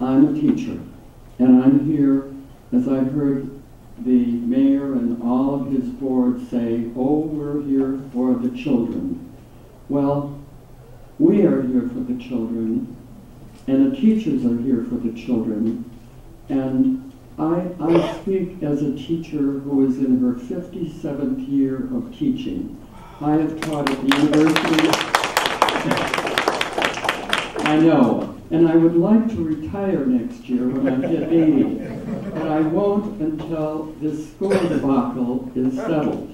I'm a teacher, and I'm here, as I've heard the mayor and all of his board say, oh, we're here for the children. Well, we are here for the children, and the teachers are here for the children, and I speak as a teacher who is in her 57th year of teaching. I have taught at the university. I know, and I would like to retire next year when I hit 80, but I won't until this school debacle is settled.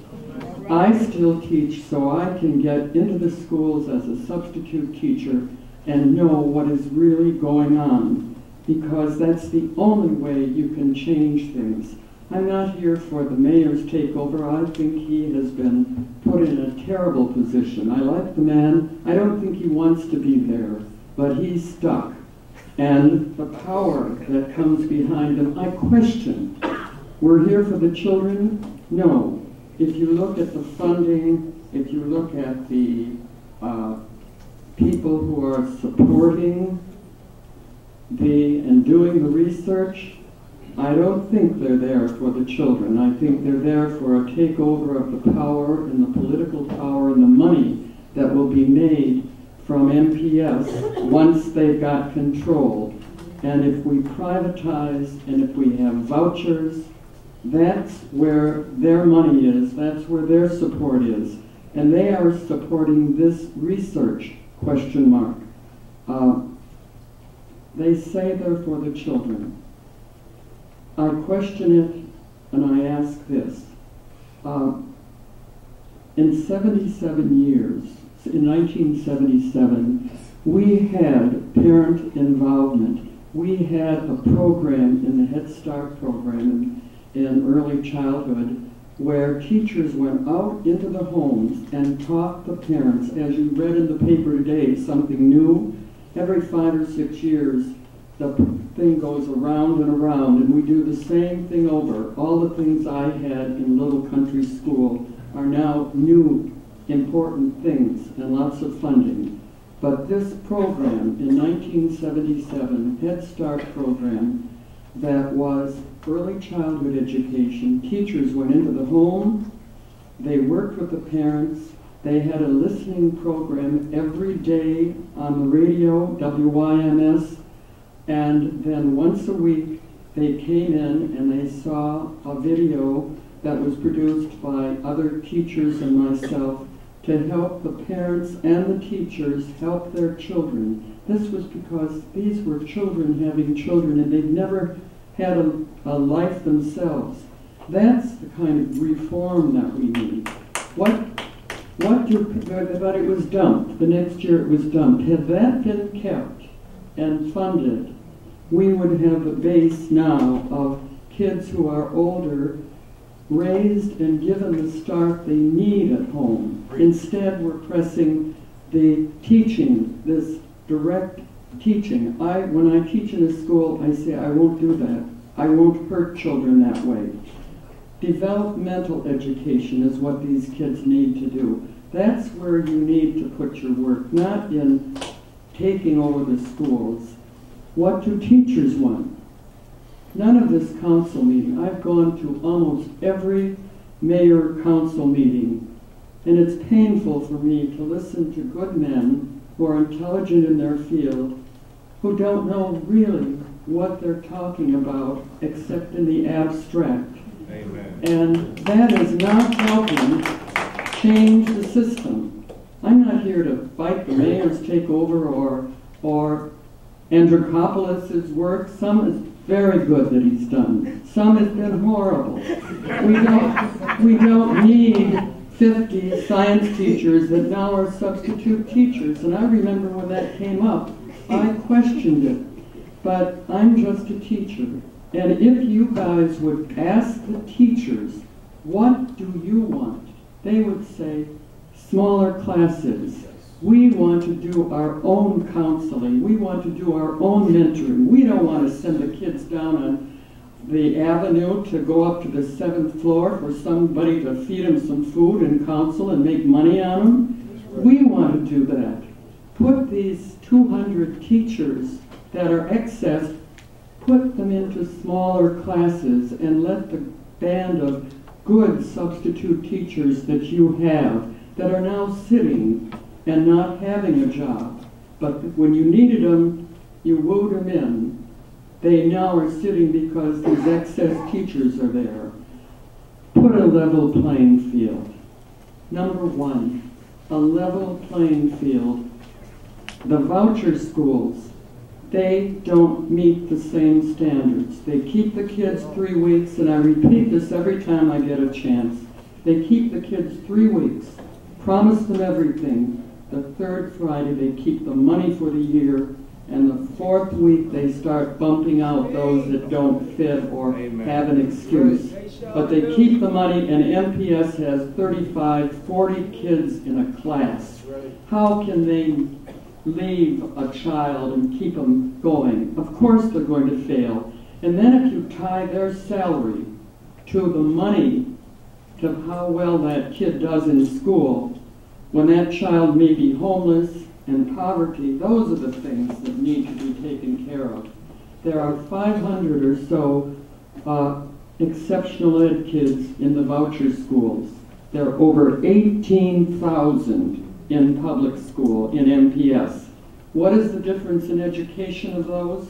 I still teach so I can get into the schools as a substitute teacher and know what is really going on, because that's the only way you can change things. I'm not here for the mayor's takeover. I think he has been put in a terrible position. I like the man. I don't think he wants to be there, but he's stuck. And the power that comes behind him, I question. We're here for the children? No. If you look at the funding, if you look at the people who are supporting and doing the research, I don't think they're there for the children. I think they're there for a takeover of the power and the political power and the money that will be made from MPS once they've got control. And if we privatize and if we have vouchers, that's where their money is, that's where their support is. And they are supporting this research, question mark. They say they're for the children. I question it, and I ask this. In 77 years, in 1977, we had parent involvement. We had a program in the Head Start program in early childhood where teachers went out into the homes and taught the parents. As you read in the paper today, something new. Every 5 or 6 years, the thing goes around and around, and we do the same thing over. All the things I had in little country school are now new, important things and lots of funding. But this program in 1977, Head Start program, that was early childhood education. Teachers went into the home, they worked with the parents, they had a listening program every day on the radio, WYMS, and then once a week they came in and they saw a video that was produced by other teachers and myself to help the parents and the teachers help their children. This was because these were children having children and they'd never had a life themselves. That's the kind of reform that we need. But it was dumped. The next year it was dumped. Had that been kept and funded, we would have a base now of kids who are older, raised and given the start they need at home. Instead, we're pressing the teaching, this direct teaching. When I teach in a school, I say, I won't do that. I won't hurt children that way. Developmental education is what these kids need to do. That's where you need to put your work, not in taking over the schools. What do teachers want? None of this council meeting. I've gone to almost every mayor council meeting, and it's painful for me to listen to good men who are intelligent in their field, who don't know really what they're talking about except in the abstract. Amen. And that is not helping change the system. I'm not here to fight the mayor's takeover or Andrikopoulos' work. Some is very good that he's done. Some has been horrible. We don't need 50 science teachers that now are substitute teachers. And I remember when that came up, I questioned it. But I'm just a teacher. And if you guys would ask the teachers, what do you want? They would say, smaller classes. We want to do our own counseling. We want to do our own mentoring. We don't want to send the kids down on the avenue to go up to the 7th floor for somebody to feed them some food and counsel and make money on them. We want to do that. Put these 200 teachers that are excess put them into smaller classes and let the band of good substitute teachers that you have that are now sitting and not having a job, but when you needed them, you wooed them in. They now are sitting because these excess teachers are there. Put a level playing field. Number one, a level playing field. The voucher schools, they don't meet the same standards. They keep the kids 3 weeks, and I repeat this every time I get a chance. They keep the kids 3 weeks, promise them everything. The third Friday, they keep the money for the year, and the fourth week, they start bumping out those that don't fit or have an excuse. But they keep the money, and MPS has 35, 40 kids in a class. How can they leave a child and keep them going? Of course they're going to fail. And then if you tie their salary to the money, to how well that kid does in school, when that child may be homeless and poverty, those are the things that need to be taken care of. There are 500 or so exceptional ed kids in the voucher schools. There are over 18,000 in public school, in MPS. What is the difference in education of those?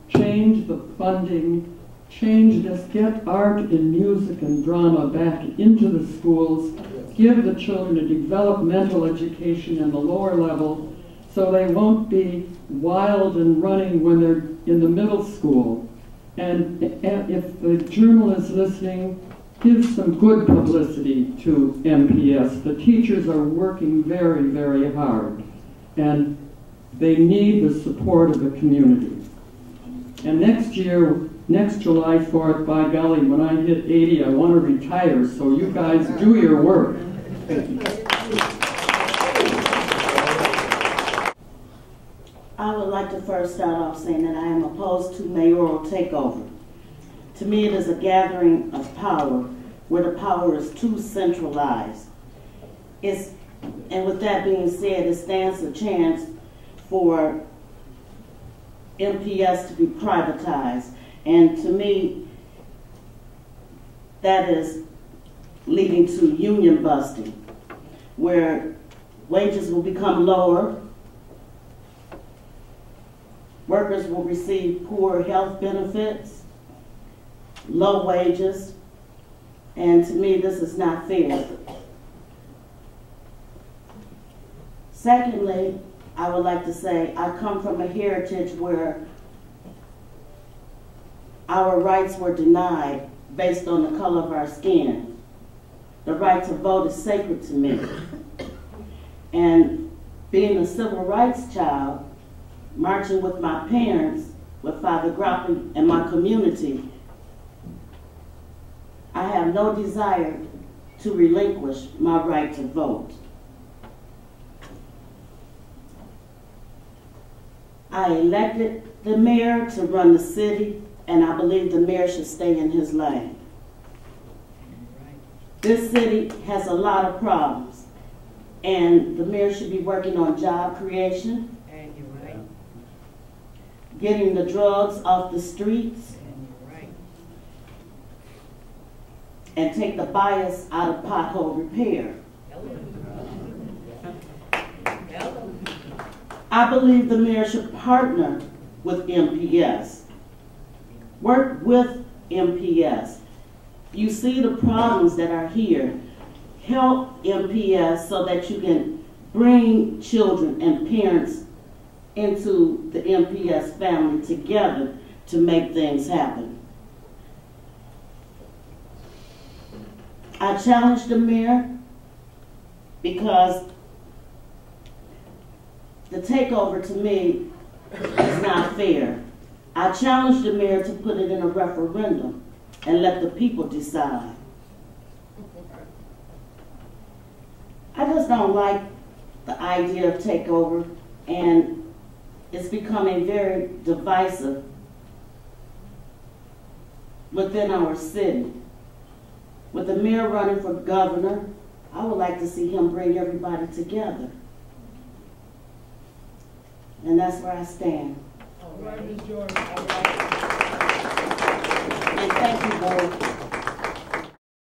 Change the funding, change this, get art and music and drama back into the schools, give the children a developmental education in the lower level so they won't be wild and running when they're in the middle school. And if the journal is listening, give some good publicity to MPS. The teachers are working very, very hard, and they need the support of the community. And next year, next July 4th, by golly, when I hit 80, I want to retire, so you guys do your work. I would like to first start off saying that I am opposed to mayoral takeover. To me, it is a gathering of power where the power is too centralized. And with that being said, it stands a chance for MPS to be privatized. And to me, that is leading to union busting, where wages will become lower, workers will receive poor health benefits, low wages, and to me, this is not fair. Secondly, I would like to say I come from a heritage where our rights were denied based on the color of our skin. The right to vote is sacred to me. And being a civil rights child, marching with my parents, with Father Grappy and my community, I have no desire to relinquish my right to vote. I elected the mayor to run the city, and I believe the mayor should stay in his lane. This city has a lot of problems, and the mayor should be working on job creation, getting the drugs off the streets, and take the bias out of pothole repair. I believe the mayor should partner with MPS. Work with MPS. You see the problems that are here. Help MPS so that you can bring children and parents into the MPS family together to make things happen. I challenge the mayor because the takeover to me is not fair. I challenge the mayor to put it in a referendum and let the people decide. I just don't like the idea of takeover, and it's becoming very divisive within our city. With the mayor running for governor, I would like to see him bring everybody together. And that's where I stand. All right, Ms. Jordan. All right. Thank you, board.